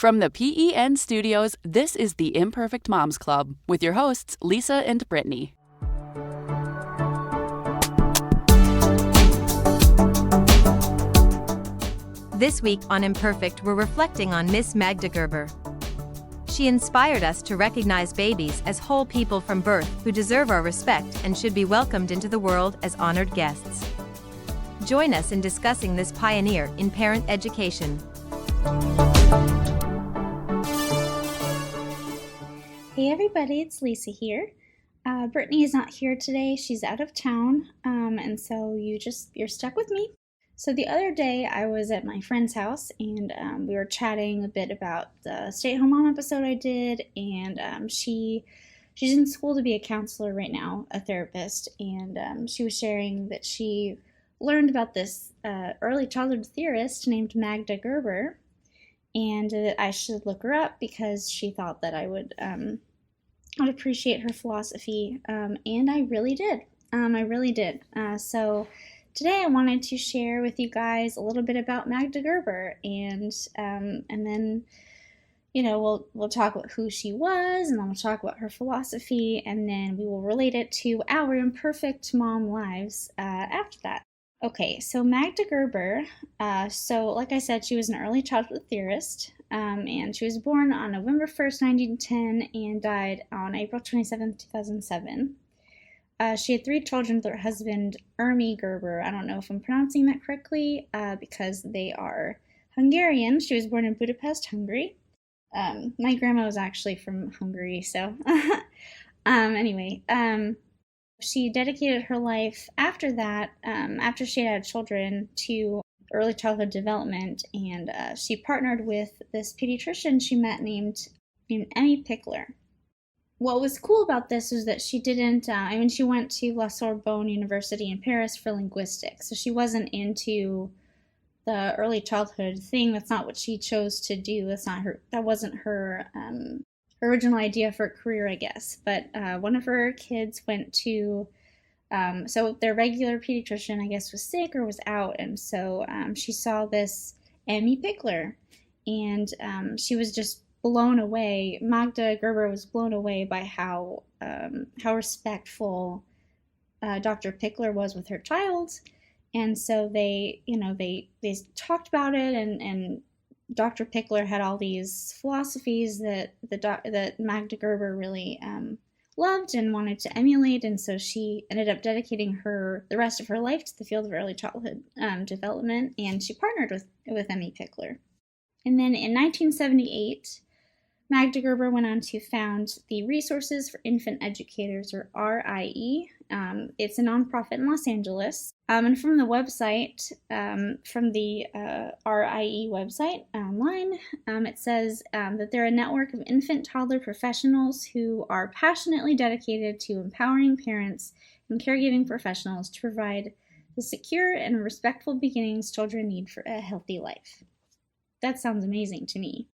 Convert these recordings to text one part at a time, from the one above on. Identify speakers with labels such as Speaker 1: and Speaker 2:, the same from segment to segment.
Speaker 1: From the PEN studios, this is the Imperfect Moms Club with your hosts, Lisa and Brittany.
Speaker 2: This week on Imperfect, we're reflecting on Miss Magda Gerber. She inspired us to recognize babies as whole people from birth who deserve our respect and should be welcomed into the world as honored guests. Join us in discussing this pioneer in parent education.
Speaker 3: Hey everybody, it's Lisa here. Brittany is not here today. She's out of town, and so you're stuck with me. So the other day I was at my friend's house and we were chatting a bit about the stay-at-home mom episode I did, and she's in school to be a counselor right now, a therapist, and she was sharing that she learned about this early childhood theorist named Magda Gerber, and that I should look her up because she thought that I would appreciate her philosophy, and I really did. So today I wanted to share with you guys a little bit about Magda Gerber, and then we'll talk about who she was, and then we'll talk about her philosophy, and then we will relate it to our imperfect mom lives after that. Okay, so Magda Gerber, so like I said, she was an early childhood theorist, and she was born on November 1st, 1910, and died on April 27th, 2007. She had 3 children with her husband, Ermi Gerber. I don't know if I'm pronouncing that correctly, because they are Hungarian. She was born in Budapest, Hungary. My grandma was actually from Hungary, so anyway, she dedicated her life after that, after she had children, to early childhood development, and she partnered with this pediatrician she met named Emmy Pickler. What was cool about this was that she didn't, she went to La Sorbonne University in Paris for linguistics, so she wasn't into the early childhood thing. That's not what she chose to do. That wasn't her original idea for a career, I guess. But one of her kids went to, so their regular pediatrician, I guess, was sick or was out, and so she saw this Emmy Pickler, and she was just blown away. Magda Gerber was blown away by how respectful Dr. Pickler was with her child, and so they talked about it, and Dr. Pickler had all these philosophies that Magda Gerber really loved and wanted to emulate, and so she ended up dedicating the rest of her life to the field of early childhood development, and she partnered with Emmy Pickler. And then in 1978, Magda Gerber went on to found the Resources for Infant Educators, or RIE. It's a nonprofit in Los Angeles. And from the website, from the RIE website online, it says that they're a network of infant-toddler professionals who are passionately dedicated to empowering parents and caregiving professionals to provide the secure and respectful beginnings children need for a healthy life. That sounds amazing to me.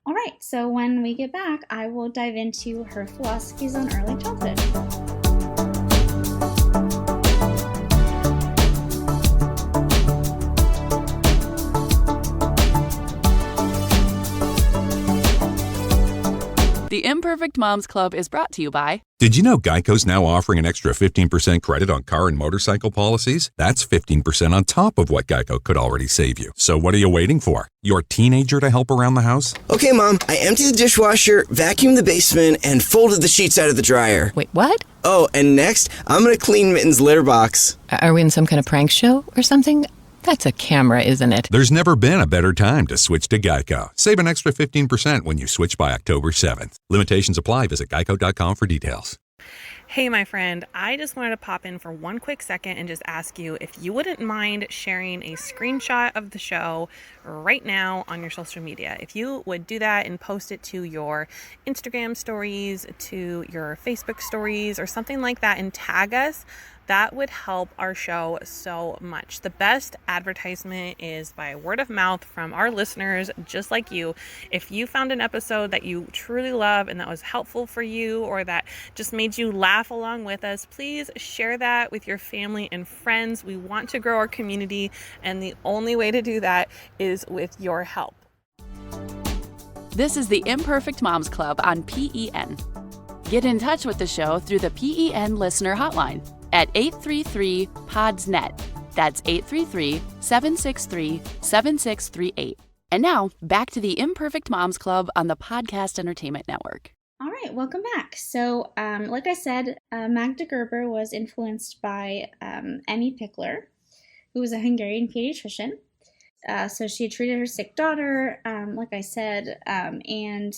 Speaker 3: All right, so when we get back, I will dive into her philosophies on early childhood.
Speaker 1: The Imperfect Moms Club is brought to you by...
Speaker 4: Did you know Geico's now offering an extra 15% credit on car and motorcycle policies? That's 15% on top of what Geico could already save you. So what are you waiting for? Your teenager to help around the house?
Speaker 5: Okay, Mom, I emptied the dishwasher, vacuumed the basement, and folded the sheets out of the dryer.
Speaker 6: Wait, what?
Speaker 5: Oh, and next, I'm going to clean Mitten's litter box.
Speaker 6: Are we in some kind of prank show or something? That's a camera, isn't it?
Speaker 4: There's never been a better time to switch to Geico. Save an extra 15% when you switch by October 7th. Limitations apply. Visit geico.com for details.
Speaker 7: Hey, my friend, I just wanted to pop in for one quick second and just ask you if you wouldn't mind sharing a screenshot of the show right now on your social media. If you would do that and post it to your Instagram stories, to your Facebook stories, or something like that, and tag us, that would help our show so much. The best advertisement is by word of mouth from our listeners, just like you. If you found an episode that you truly love and that was helpful for you, or that just made you laugh along with us, please share that with your family and friends. We want to grow our community, and the only way to do that is with your help.
Speaker 1: This is the Imperfect Moms Club on PEN. Get in touch with the show through the PEN listener hotline at 833-PODS-NET. That's 833-763-7638. And now, back to the Imperfect Moms Club on the Podcast Entertainment Network.
Speaker 3: All right, welcome back. So, like I said, Magda Gerber was influenced by Emmy Pickler, who was a Hungarian pediatrician. So she had treated her sick daughter, like I said, and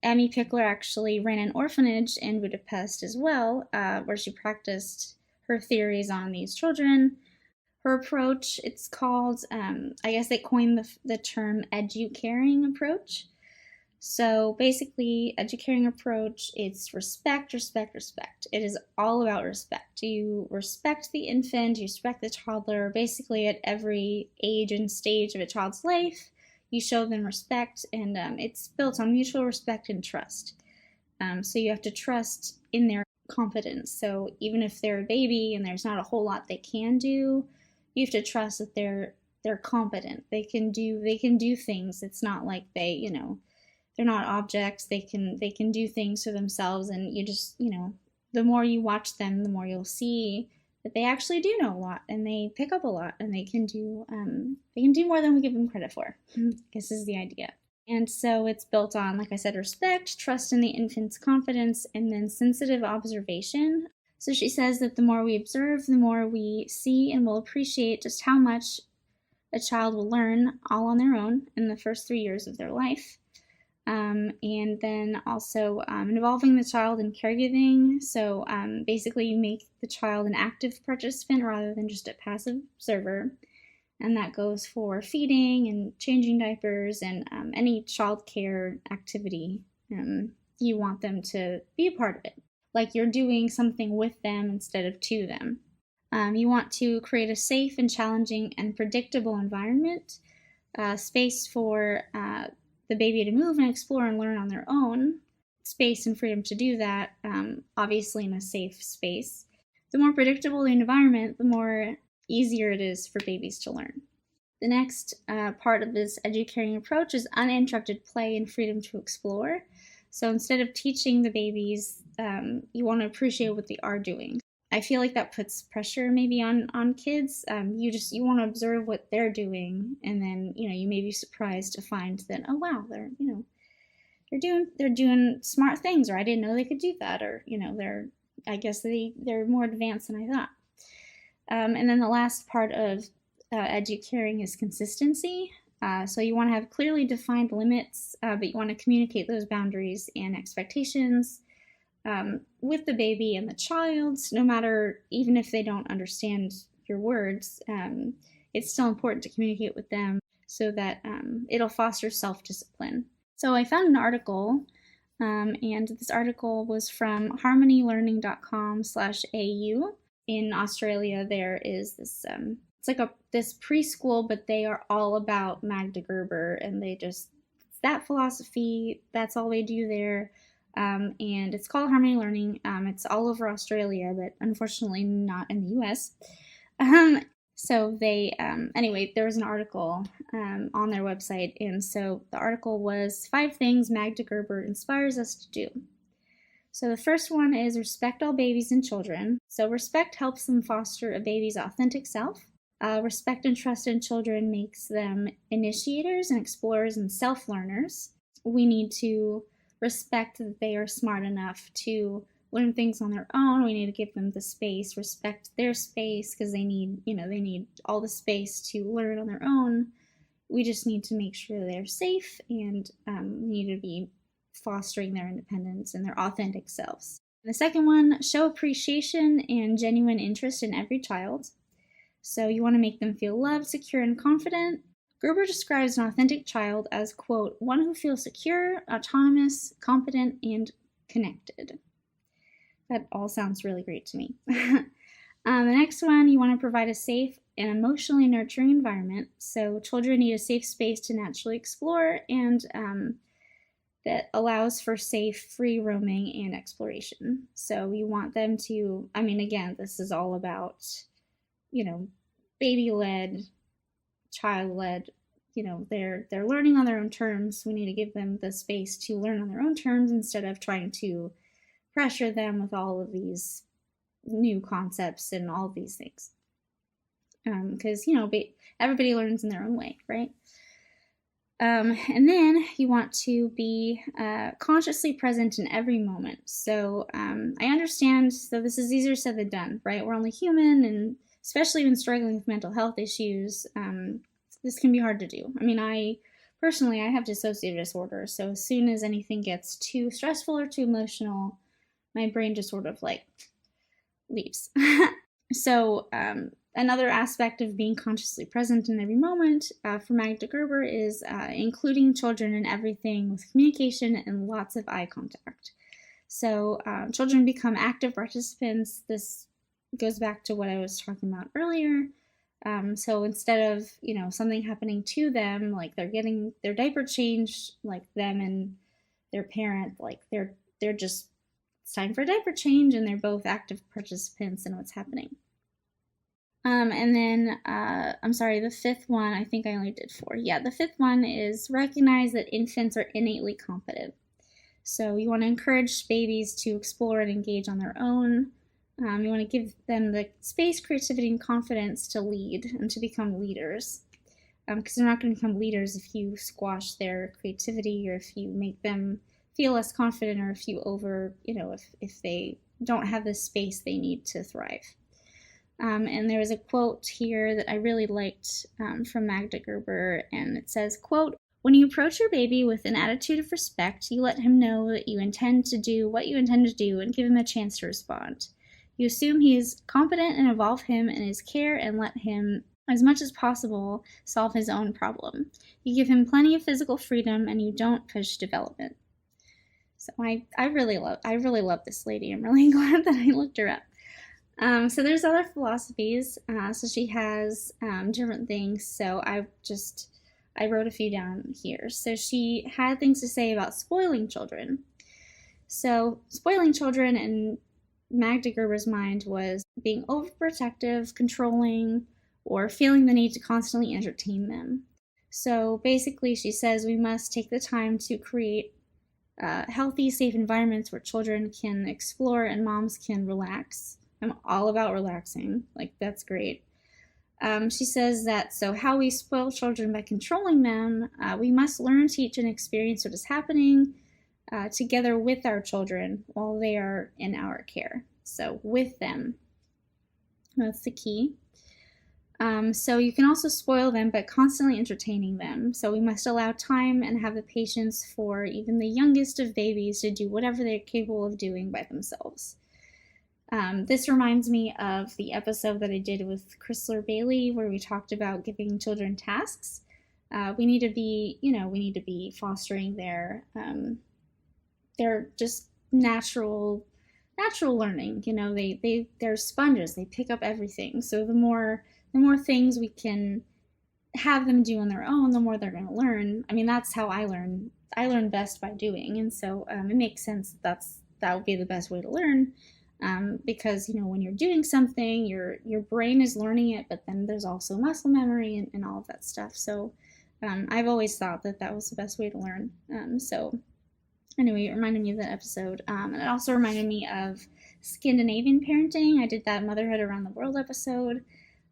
Speaker 3: Emmy Pickler actually ran an orphanage in Budapest as well, where she practiced her theories on these children. Her approach, it's called, I guess they coined the term edu-caring approach. So basically, educating approach, it's respect, respect, respect. It is all about respect. You respect the infant, you respect the toddler. Basically, at every age and stage of a child's life, you show them respect, and it's built on mutual respect and trust. So you have to trust in their competence. So even if they're a baby and there's not a whole lot they can do, you have to trust that they're competent. They can do things. It's not like they're not objects. They can do things for themselves, and you just, the more you watch them, the more you'll see that they actually do know a lot, and they pick up a lot, and they can do more than we give them credit for. I guess is the idea. And so it's built on, like I said, respect, trust in the infant's confidence, and then sensitive observation. So she says that the more we observe, the more we see and will appreciate just how much a child will learn all on their own in the first 3 years of their life. And then also involving the child in caregiving. So basically you make the child an active participant rather than just a passive observer. And that goes for feeding and changing diapers and any child care activity. You want them to be a part of it, like you're doing something with them instead of to them. You want to create a safe and challenging and predictable environment, space for the baby to move and explore and learn on their own, space and freedom to do that, obviously in a safe space. The more predictable the environment, the more easier it is for babies to learn. The next part of this educating approach is uninterrupted play and freedom to explore. So instead of teaching the babies, you want to appreciate what they are doing. I feel like that puts pressure maybe on kids. You want to observe what they're doing, and then you may be surprised to find that, oh wow, they're doing smart things, or I didn't know they could do that, or they're more advanced than I thought. And then the last part of educaring is consistency. So you want to have clearly defined limits, but you want to communicate those boundaries and expectations with the baby and the child, no matter, even if they don't understand your words, it's still important to communicate with them so that it'll foster self-discipline. So I found an article, and this article was from harmonylearning.com/au. In Australia, there is this, it's like this preschool, but they are all about Magda Gerber, and it's that philosophy, that's all they do there. And it's called Harmony Learning. It's all over Australia, but unfortunately not in the US. So they, anyway, there was an article on their website, and so the article was 5 things Magda Gerber inspires us to do. So the first one is respect all babies and children. So respect helps them foster a baby's authentic self. Respect and trust in children makes them initiators and explorers and self-learners. We need to respect that they are smart enough to learn things on their own. We need to give them the space, respect their space, because they need all the space to learn on their own. We just need to make sure they're safe, and we need to be fostering their independence and their authentic selves. The second one, show appreciation and genuine interest in every child. So you want to make them feel loved, secure, and confident. Gerber describes an authentic child as, quote, one who feels secure, autonomous, competent, and connected. That all sounds really great to me. The next one, you want to provide a safe and emotionally nurturing environment. So children need a safe space to naturally explore, and that allows for safe, free roaming and exploration. So you want them to, again, this is all about, baby-led, child-led, they're learning on their own terms. We need to give them the space to learn on their own terms instead of trying to pressure them with all of these new concepts and all of these things. Because, everybody learns in their own way, right? And then you want to be consciously present in every moment. So I understand, so this is easier said than done, right? We're only human, and especially when struggling with mental health issues, this can be hard to do. I mean, I have dissociative disorder, so as soon as anything gets too stressful or too emotional, my brain just sort of like leaves. So another aspect of being consciously present in every moment for Magda Gerber is including children in everything with communication and lots of eye contact. So children become active participants. This goes back to what I was talking about earlier. So instead of, something happening to them, like they're getting their diaper changed, like them and their parent, like they're just, it's time for a diaper change, and they're both active participants in what's happening. And then, the fifth one, I think I only did 4. Yeah, the fifth one is recognize that infants are innately competent. So you want to encourage babies to explore and engage on their own. You want to give them the space, creativity, and confidence to lead and to become leaders. Because they're not going to become leaders if you squash their creativity, or if you make them feel less confident, or if you if they don't have the space they need to thrive. And there was a quote here that I really liked from Magda Gerber, and it says, quote, "When you approach your baby with an attitude of respect, you let him know that you intend to do what you intend to do and give him a chance to respond. You assume he is competent and involve him in his care and let him, as much as possible, solve his own problem. You give him plenty of physical freedom and you don't push development." So I really love this lady. I'm really glad that I looked her up. So there's other philosophies. So she has different things. So I wrote a few down here. So she had things to say about spoiling children. So spoiling children in Magda Gerber's mind was being overprotective, controlling, or feeling the need to constantly entertain them. So basically she says we must take the time to create healthy, safe environments where children can explore and moms can relax. I'm all about relaxing. Like, that's great. She says that, so how we spoil children by controlling them, we must learn, teach, and experience what is happening together with our children while they are in our care. So with them. That's the key. So you can also spoil them by constantly entertaining them. So we must allow time and have the patience for even the youngest of babies to do whatever they're capable of doing by themselves. This reminds me of the episode that I did with Chrysler Bailey, where we talked about giving children tasks. We need to be fostering their just natural learning. They're sponges. They pick up everything. So the more things we can have them do on their own, the more they're going to learn. I mean, that's how I learn. I learn best by doing, and so it makes sense that would be the best way to learn. Because when you're doing something, your brain is learning it, but then there's also muscle memory and all of that stuff. So I've always thought that was the best way to learn. So anyway, it reminded me of that episode, and it also reminded me of Scandinavian parenting. I did that Motherhood Around the World episode.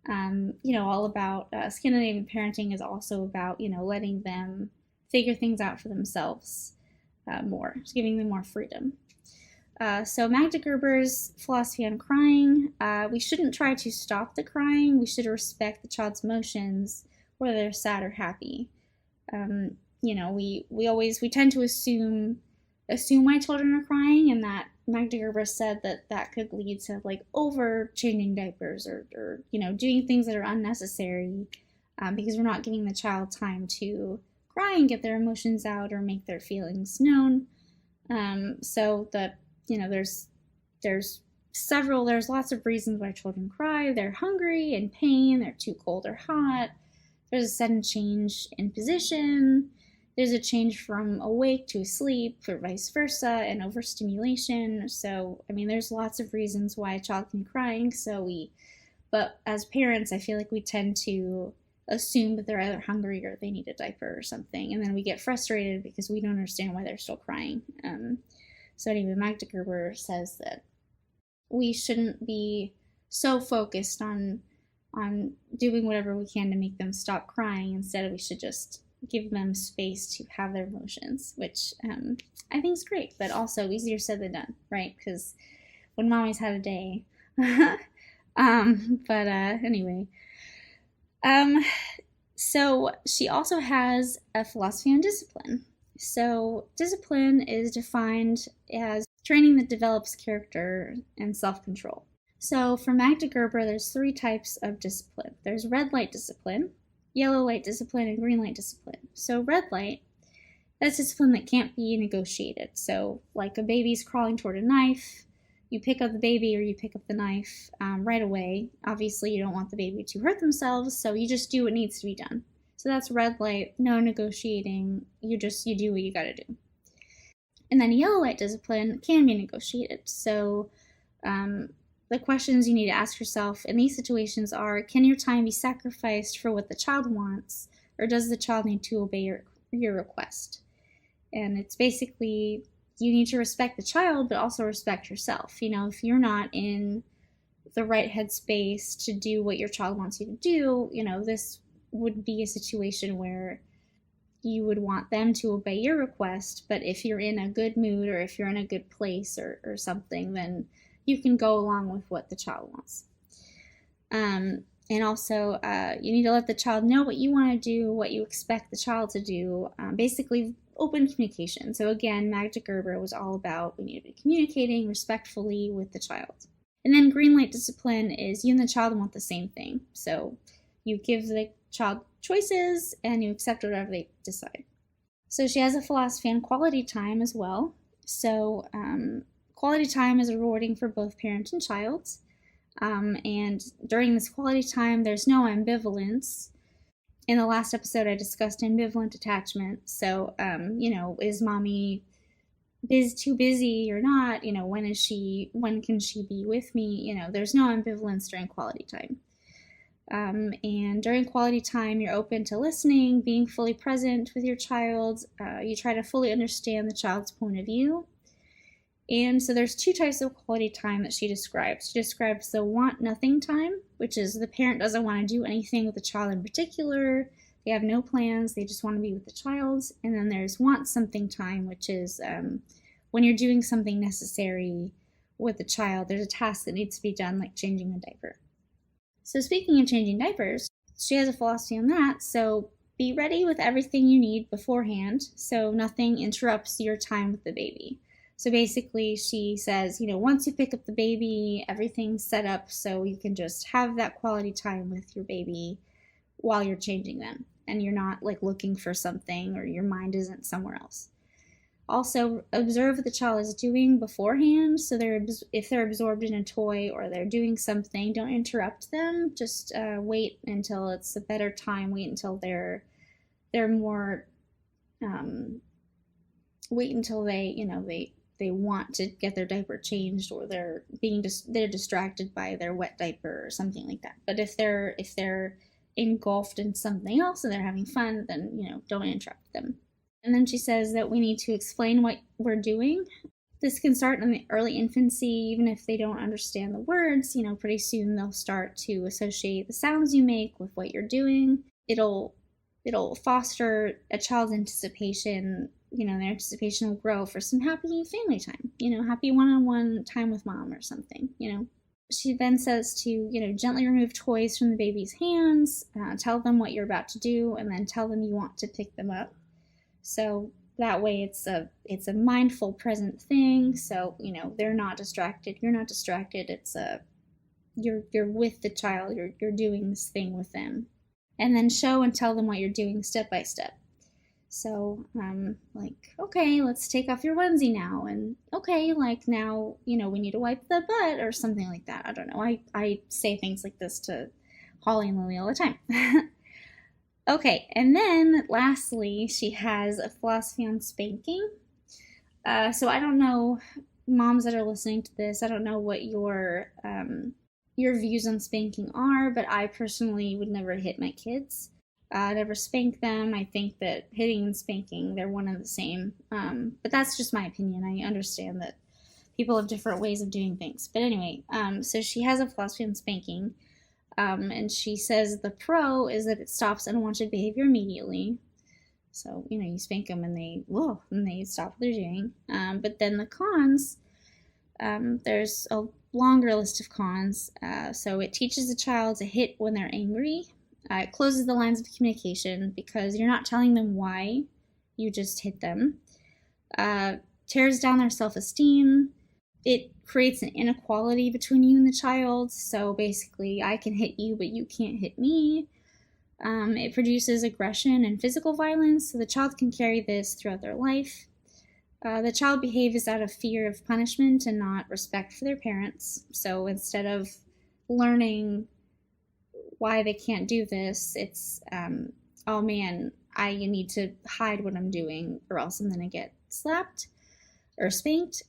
Speaker 3: All about Scandinavian parenting is also about letting them figure things out for themselves more, just giving them more freedom. So Magda Gerber's philosophy on crying, we shouldn't try to stop the crying. We should respect the child's emotions, whether they're sad or happy. We tend to assume why children are crying, and that Magda Gerber said that could lead to over changing diapers or doing things that are unnecessary because we're not giving the child time to cry and get their emotions out or make their feelings known. So that there's lots of reasons why children cry. They're hungry, in pain, they're too cold or hot. There's a sudden change in position. There's a change from awake to asleep, or vice versa, and overstimulation. So, there's lots of reasons why a child can be crying. But as parents, I feel like we tend to assume that they're either hungry or they need a diaper or something. And then we get frustrated because we don't understand why they're still crying. So anyway, Magda Gerber says that we shouldn't be so focused on doing whatever we can to make them stop crying. Instead, we should just give them space to have their emotions, which I think is great, but also easier said than done, right? Because when mommy's had a day. Anyway. So she also has a philosophy on discipline. So discipline is defined as training that develops character and self-control. So for Magda Gerber, there's 3 types of discipline. There's red light discipline, yellow light discipline, and green light discipline. So red light, that's discipline that can't be negotiated. So like a baby's crawling toward a knife, you pick up the baby or you pick up the knife right away. Obviously, you don't want the baby to hurt themselves, so you just do what needs to be done. So that's red light, no negotiating. You do what you gotta do. And then yellow light discipline can be negotiated. So the questions you need to ask yourself in these situations are, can your time be sacrificed for what the child wants, or does the child need to obey your request? And it's basically, you need to respect the child, but also respect yourself. You know, if you're not in the right headspace to do what your child wants you to do, you know, this would be a situation where you would want them to obey your request. But if you're in a good mood or if you're in a good place or something, then you can go along with what the child wants. And also, you need to let the child know what you want to do, what you expect the child to do, basically open communication. So again, Magda Gerber was all about we need to be communicating respectfully with the child. And then green light discipline is you and the child want the same thing. So you give the child choices and you accept whatever they decide. So she has a philosophy on quality time as well. So quality time is rewarding for both parent and child. And during this quality time, there's no ambivalence. In the last episode, I discussed ambivalent attachment. So, is mommy too busy or not? You know, when can she be with me? You know, there's no ambivalence during quality time. And during quality time, you're open to listening, being fully present with your child. You try to fully understand the child's point of view. And so there's 2 types of quality time that she describes. She describes the want nothing time, which is the parent doesn't want to do anything with the child in particular. They have no plans. They just want to be with the child. And then there's want something time, which is when you're doing something necessary with the child. There's a task that needs to be done, like changing a diaper. So speaking of changing diapers, she has a philosophy on that. So be ready with everything you need beforehand so nothing interrupts your time with the baby. So basically she says, you know, once you pick up the baby, everything's set up so you can just have that quality time with your baby while you're changing them. And you're not like looking for something or your mind isn't somewhere else. Also, observe what the child is doing beforehand. So if they're absorbed in a toy or they're doing something, don't interrupt them. Just wait until it's a better time. Wait until they're more, wait until they want to get their diaper changed or they're distracted by their wet diaper or something like that. But if they're engulfed in something else and they're having fun, then, you know, don't interrupt them. And then she says that we need to explain what we're doing. This can start in the early infancy, even if they don't understand the words. You know, pretty soon they'll start to associate the sounds you make with what you're doing. It'll foster a child's anticipation. You know, their anticipation will grow for some happy family time, you know, happy one-on-one time with mom or something, you know. She then says to, you know, gently remove toys from the baby's hands, tell them what you're about to do, and then tell them you want to pick them up. So that way it's a mindful, present thing. So, you know, they're not distracted. You're not distracted. It's you're with the child. You're doing this thing with them. And then show and tell them what you're doing step by step. So, like, okay, let's take off your onesie now. And okay, like now, you know, we need to wipe the butt or something like that. I don't know. I say things like this to Holly and Lily all the time. Okay, and then lastly, she has a philosophy on spanking. So I don't know, moms that are listening to this, I don't know what your views on spanking are, but I personally would never hit my kids. never spank them. I think that hitting and spanking, they're one and the same. But that's just my opinion. I understand that people have different ways of doing things. But anyway, so she has a philosophy on spanking. And she says the pro is that it stops unwanted behavior immediately. So, you spank them and they stop what they're doing. But then the cons, there's a longer list of cons. So it teaches the child to hit when they're angry. It closes the lines of communication because you're not telling them why, you just hit them. Tears down their self-esteem. It creates an inequality between you and the child. So basically, I can hit you, but you can't hit me. It produces aggression and physical violence, so the child can carry this throughout their life. The child behaves out of fear of punishment and not respect for their parents. So instead of learning why they can't do this, it's, oh man, I need to hide what I'm doing or else I'm going to get slapped or spanked.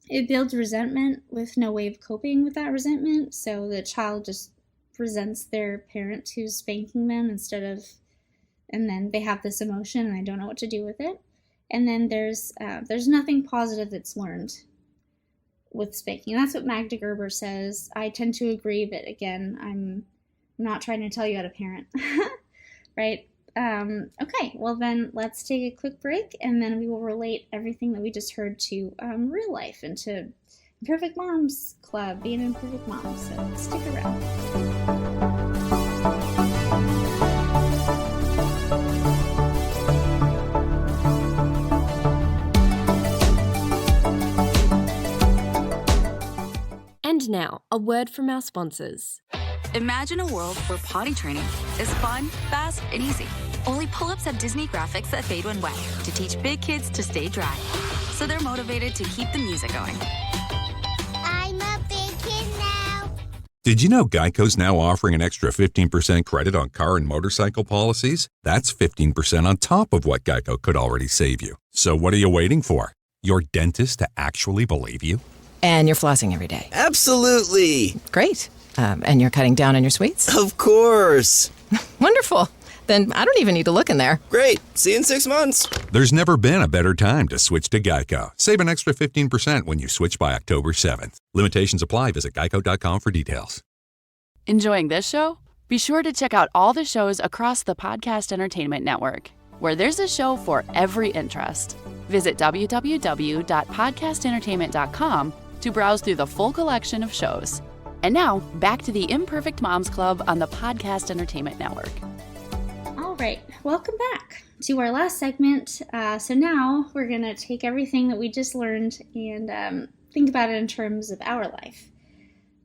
Speaker 3: It builds resentment with no way of coping with that resentment. So the child just resents their parent who's spanking them and then they have this emotion and I don't know what to do with it. And then there's nothing positive that's learned with spanking. That's what Magda Gerber says. I tend to agree, but again, I'm not trying to tell you how to parent, right? Okay, well then let's take a quick break and then we will relate everything that we just heard to real life and to Imperfect Moms Club, being an imperfect mom. So stick around.
Speaker 8: And now, a word from our sponsors.
Speaker 9: Imagine a world where potty training is fun, fast, and easy. Only pull-ups have Disney graphics that fade when wet to teach big kids to stay dry. So they're motivated to keep the music going.
Speaker 10: I'm a big kid now.
Speaker 4: Did you know Geico's now offering an extra 15% credit on car and motorcycle policies? That's 15% on top of what Geico could already save you. So what are you waiting for? Your dentist to actually believe you?
Speaker 6: And you're flossing every day.
Speaker 5: Absolutely.
Speaker 6: Great. And you're cutting down on your sweets?
Speaker 5: Of course.
Speaker 6: Wonderful. Then I don't even need to look in there.
Speaker 5: Great. See you in 6 months.
Speaker 4: There's never been a better time to switch to Geico. Save an extra 15% when you switch by October 7th. Limitations apply. Visit geico.com for details.
Speaker 1: Enjoying this show? Be sure to check out all the shows across the Podcast Entertainment Network, where there's a show for every interest. Visit www.podcastentertainment.com to browse through the full collection of shows. And now, back to the Imperfect Moms Club on the Podcast Entertainment Network.
Speaker 3: All right, welcome back to our last segment. So now we're going to take everything that we just learned and think about it in terms of our life.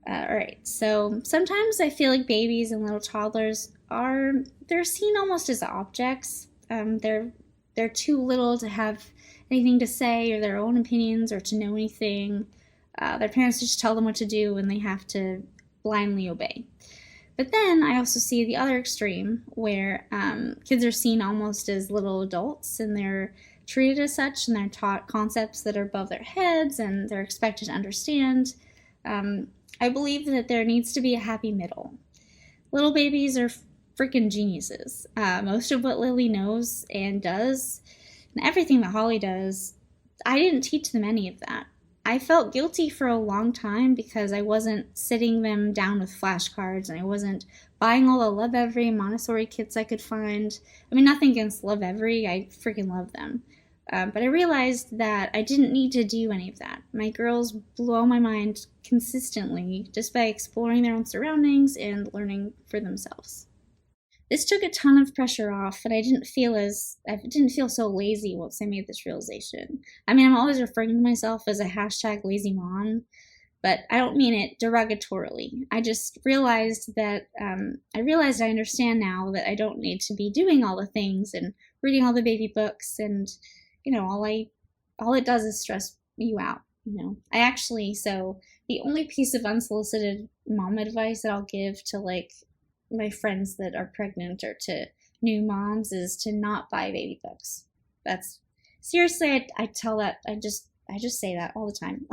Speaker 3: All right, so sometimes I feel like babies and little toddlers they're seen almost as objects. They're too little to have anything to say or their own opinions or to know anything. Their parents just tell them what to do and they have to blindly obey. But then I also see the other extreme where kids are seen almost as little adults and they're treated as such and they're taught concepts that are above their heads and they're expected to understand. I believe that there needs to be a happy middle. Little babies are freaking geniuses. Most of what Lily knows and does and everything that Holly does, I didn't teach them any of that. I felt guilty for a long time because I wasn't sitting them down with flashcards and I wasn't buying all the Love Every Montessori kits I could find. I mean, nothing against Love Every. I freaking love them. But I realized that I didn't need to do any of that. My girls blow my mind consistently just by exploring their own surroundings and learning for themselves. This took a ton of pressure off, and I didn't feel so lazy once I made this realization. I mean, I'm always referring to myself as a #lazy mom, but I don't mean it derogatorily. I just realized that I understand now that I don't need to be doing all the things and reading all the baby books, and all it does is stress you out. So the only piece of unsolicited mom advice that I'll give to my friends that are pregnant or to new moms is to not buy baby books. That's seriously, I tell that, I just say that all the time.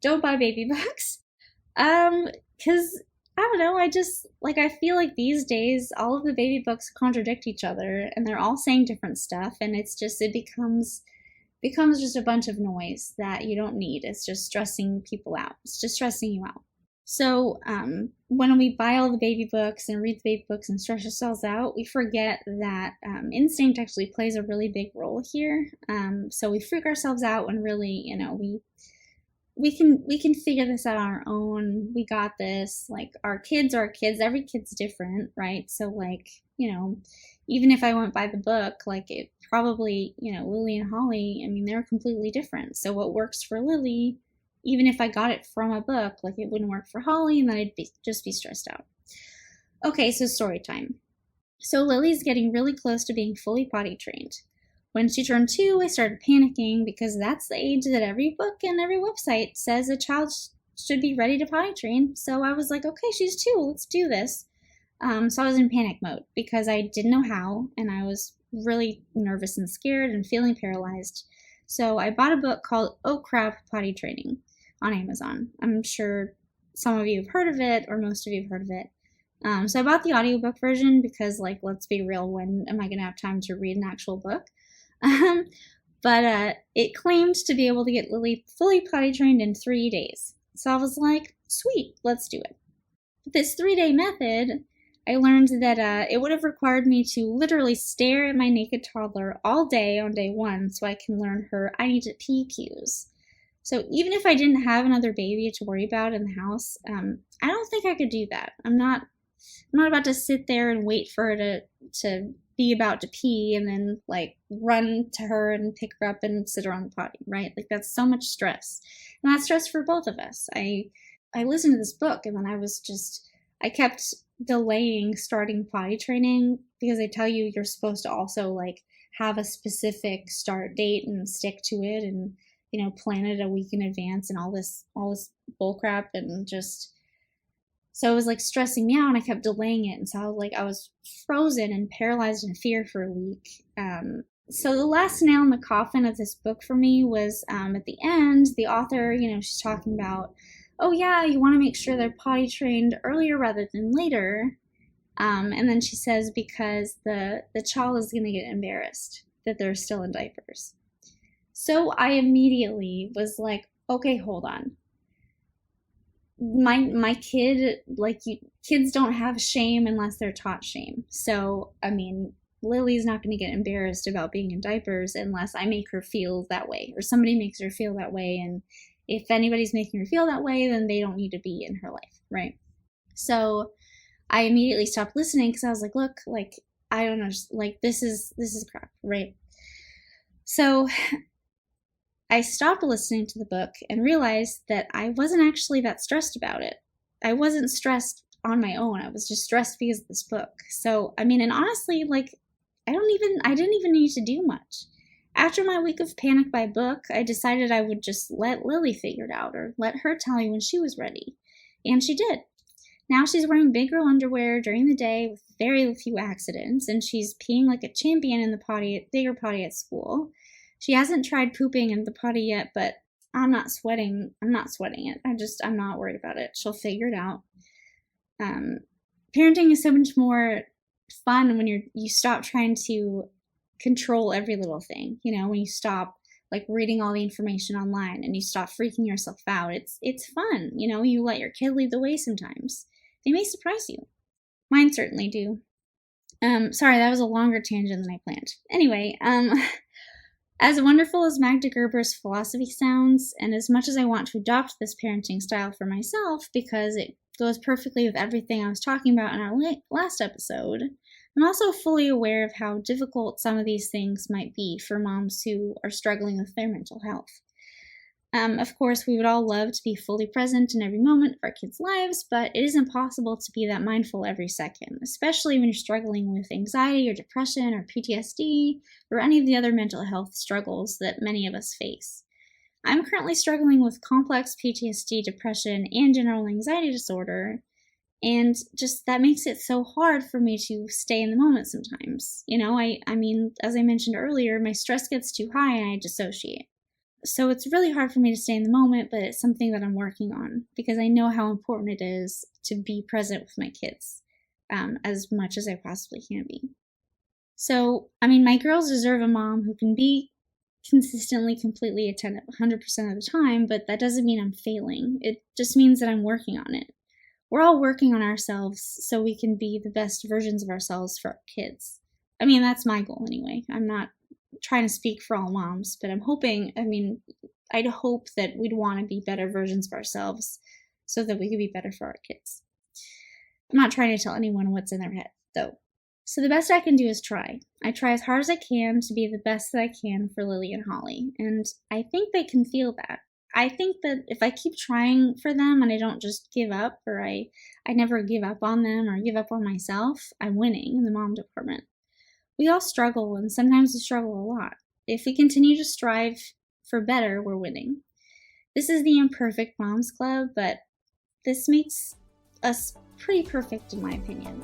Speaker 3: Don't buy baby books. Because I don't know, I just, like, I feel like these days, all of the baby books contradict each other, and they're all saying different stuff, and it becomes just a bunch of noise that you don't need. It's just stressing people out. It's just stressing you out. So when we buy all the baby books and read the baby books and stress ourselves out, we forget that instinct actually plays a really big role here. So we freak ourselves out when really, you know, we can figure this out on our own. We got this. Like, our kids are our kids. Every kid's different, right? So, like, you know, even if I went by the book, like, it probably, you know, Lily and Holly, I mean, they're completely different. So what works for Lily, even if I got it from a book, like, it wouldn't work for Holly, and then I'd just be stressed out. Okay, so story time. So Lily's getting really close to being fully potty trained. When she turned 2, I started panicking because that's the age that every book and every website says a child should be ready to potty train. So I was like, okay, she's 2, let's do this. So I was in panic mode because I didn't know how, and I was really nervous and scared and feeling paralyzed. So I bought a book called Oh Crap, Potty Training on Amazon. I'm sure some of you have heard of it, or most of you have heard of it. So I bought the audiobook version because, like, let's be real, when am I going to have time to read an actual book? But it claimed to be able to get Lily fully potty trained in 3 days. So I was like, sweet, let's do it. But this 3-day method, I learned that it would have required me to literally stare at my naked toddler all day on day 1 so I can learn her I need to pee cues. So even if I didn't have another baby to worry about in the house, I don't think I could do that. I'm not about to sit there and wait for her to be about to pee and then, like, run to her and pick her up and sit her on the potty, right? Like, that's so much stress. And that's stress for both of us. I listened to this book, and then I kept delaying starting potty training because they tell you you're supposed to also, like, have a specific start date and stick to it, and, you know, plan it a week in advance and all this bull crap, and just, so it was, like, stressing me out, and I kept delaying it. And so I was frozen and paralyzed in fear for a week. So the last nail in the coffin of this book for me was at the end, the author, you know, she's talking about, oh yeah, you want to make sure they're potty trained earlier rather than later. And then she says, because the child is going to get embarrassed that they're still in diapers. So I immediately was like, okay, hold on. My kid, like, kids don't have shame unless they're taught shame. So, I mean, Lily's not going to get embarrassed about being in diapers unless I make her feel that way, or somebody makes her feel that way. And if anybody's making her feel that way, then they don't need to be in her life, right? So I immediately stopped listening because I was like, look, like, I don't know, like, this is crap, right? So I stopped listening to the book and realized that I wasn't actually that stressed about it. I wasn't stressed on my own. I was just stressed because of this book. So, I mean, and honestly, like, I didn't even need to do much. After my week of panic by book, I decided I would just let Lily figure it out, or let her tell me when she was ready. And she did. Now she's wearing big girl underwear during the day with very few accidents, and she's peeing like a champion in the bigger potty at school. She hasn't tried pooping in the potty yet, but I'm not sweating it. I'm not worried about it. She'll figure it out. Parenting is so much more fun when you stop trying to control every little thing. You know, when you stop, like, reading all the information online and you stop freaking yourself out. It's fun. You know, you let your kid lead the way sometimes. They may surprise you. Mine certainly do. Sorry, that was a longer tangent than I planned. Anyway, as wonderful as Magda Gerber's philosophy sounds, and as much as I want to adopt this parenting style for myself because it goes perfectly with everything I was talking about in our last episode, I'm also fully aware of how difficult some of these things might be for moms who are struggling with their mental health. Of course, we would all love to be fully present in every moment of our kids' lives, but it is impossible to be that mindful every second, especially when you're struggling with anxiety or depression or PTSD or any of the other mental health struggles that many of us face. I'm currently struggling with complex PTSD, depression, and general anxiety disorder, and just that makes it so hard for me to stay in the moment sometimes. You know, I mean, as I mentioned earlier, my stress gets too high and I dissociate. So it's really hard for me to stay in the moment, but it's something that I'm working on because I know how important it is to be present with my kids as much as I possibly can be. So, I mean, my girls deserve a mom who can be consistently, completely attentive 100% of the time, but that doesn't mean I'm failing. It just means that I'm working on it. We're all working on ourselves so we can be the best versions of ourselves for our kids. I mean, that's my goal anyway. I'm not trying to speak for all moms, but I'd hope that we'd want to be better versions of ourselves so that we could be better for our kids. I'm not trying to tell anyone what's in their head, though. So the best I can do is try. I try as hard as I can to be the best that I can for Lily and Holly, and I think they can feel that. I think that if I keep trying for them and I don't just give up, or I never give up on them or give up on myself, I'm winning in the mom department. We all struggle, and sometimes we struggle a lot. If we continue to strive for better, we're winning. This is the Imperfect Moms Club, but this makes us pretty perfect in my opinion.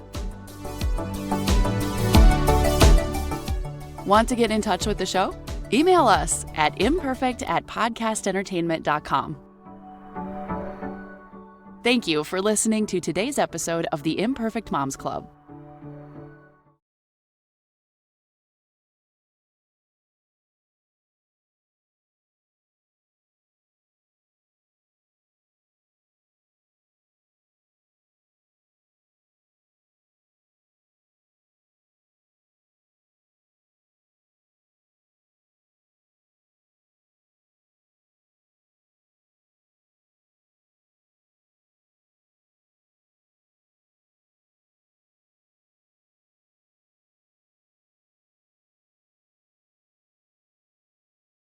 Speaker 1: Want to get in touch with the show? Email us at imperfect@podcastentertainment.com. Thank you for listening to today's episode of the Imperfect Moms Club.